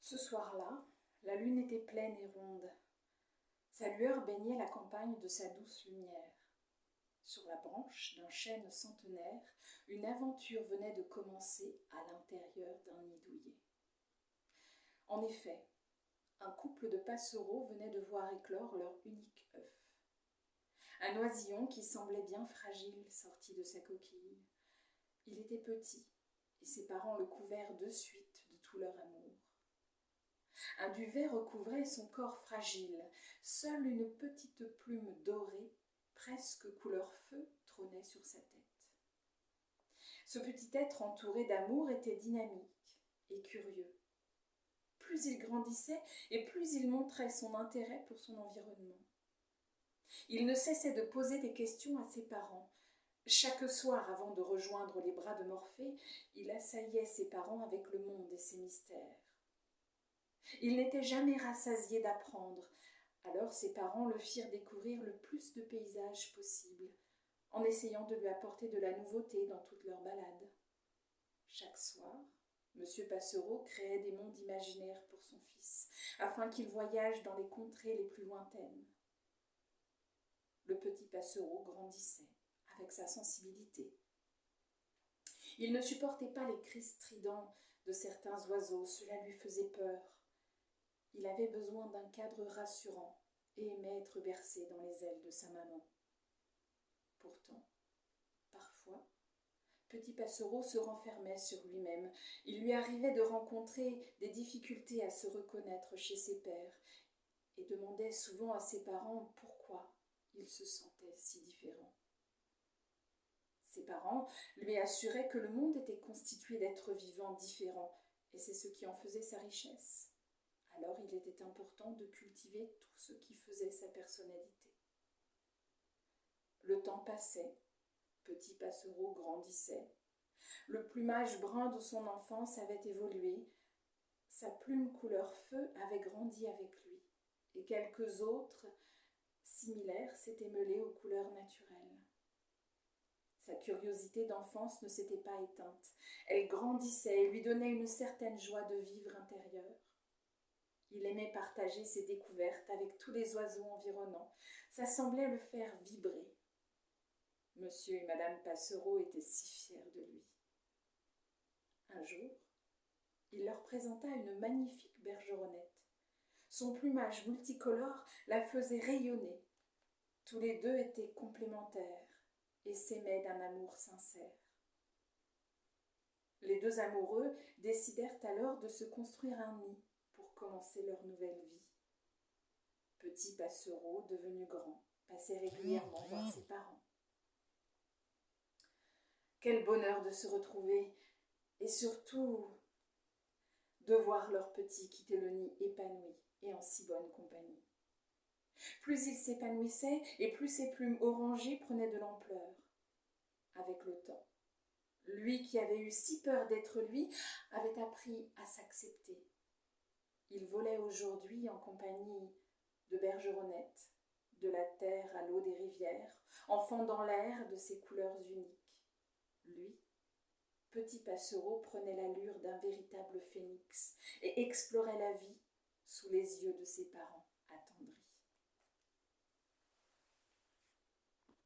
Ce soir-là, la lune était pleine et ronde. Sa lueur baignait la campagne de sa douce lumière. Sur la branche d'un chêne centenaire, une aventure venait de commencer à l'intérieur d'un nid douillet. En effet, un couple de passereaux venait de voir éclore leur unique œuf. Un oisillon qui semblait bien fragile sortit de sa coquille. Il était petit, et ses parents le couvrent de suite de tout leur amour. Un duvet recouvrait son corps fragile. Seule une petite plume dorée, presque couleur feu, trônait sur sa tête. Ce petit être entouré d'amour était dynamique et curieux. Plus il grandissait et plus il montrait son intérêt pour son environnement. Il ne cessait de poser des questions à ses parents. Chaque soir, avant de rejoindre les bras de Morphée, il assaillait ses parents avec le monde et ses mystères. Il n'était jamais rassasié d'apprendre, alors ses parents le firent découvrir le plus de paysages possible, en essayant de lui apporter de la nouveauté dans toutes leurs balades. Chaque soir, M. Passereau créait des mondes imaginaires pour son fils, afin qu'il voyage dans les contrées les plus lointaines. Le petit Passereau grandissait avec sa sensibilité. Il ne supportait pas les cris stridents de certains oiseaux, cela lui faisait peur. Il avait besoin d'un cadre rassurant et aimait être bercé dans les ailes de sa maman. Pourtant, parfois, Petit Passereau se renfermait sur lui-même. Il lui arrivait de rencontrer des difficultés à se reconnaître chez ses pairs et demandait souvent à ses parents pourquoi il se sentait si différent. Ses parents lui assuraient que le monde était constitué d'êtres vivants différents et c'est ce qui en faisait sa richesse. Alors il était important de cultiver tout ce qui faisait sa personnalité. Le temps passait, Petit Passereau grandissait. Le plumage brun de son enfance avait évolué, sa plume couleur feu avait grandi avec lui, et quelques autres, similaires, s'étaient mêlés aux couleurs naturelles. Sa curiosité d'enfance ne s'était pas éteinte, elle grandissait et lui donnait une certaine joie de vivre intérieure. Il aimait partager ses découvertes avec tous les oiseaux environnants. Ça semblait le faire vibrer. Monsieur et Madame Passereau étaient si fiers de lui. Un jour, il leur présenta une magnifique bergeronnette. Son plumage multicolore la faisait rayonner. Tous les deux étaient complémentaires et s'aimaient d'un amour sincère. Les deux amoureux décidèrent alors de se construire un nid pour commencer leur nouvelle vie. Petit Passereau, devenu grand, passait régulièrement voir ses parents. Quel bonheur de se retrouver et surtout de voir leur petit quitter le nid épanoui et en si bonne compagnie. Plus il s'épanouissait et plus ses plumes orangées prenaient de l'ampleur. Avec le temps, lui qui avait eu si peur d'être lui avait appris à s'accepter. Il volait aujourd'hui en compagnie de bergeronnettes, de la terre à l'eau des rivières, en fendant l'air de ses couleurs uniques. Lui, Petit Passereau, prenait l'allure d'un véritable phénix et explorait la vie sous les yeux de ses parents.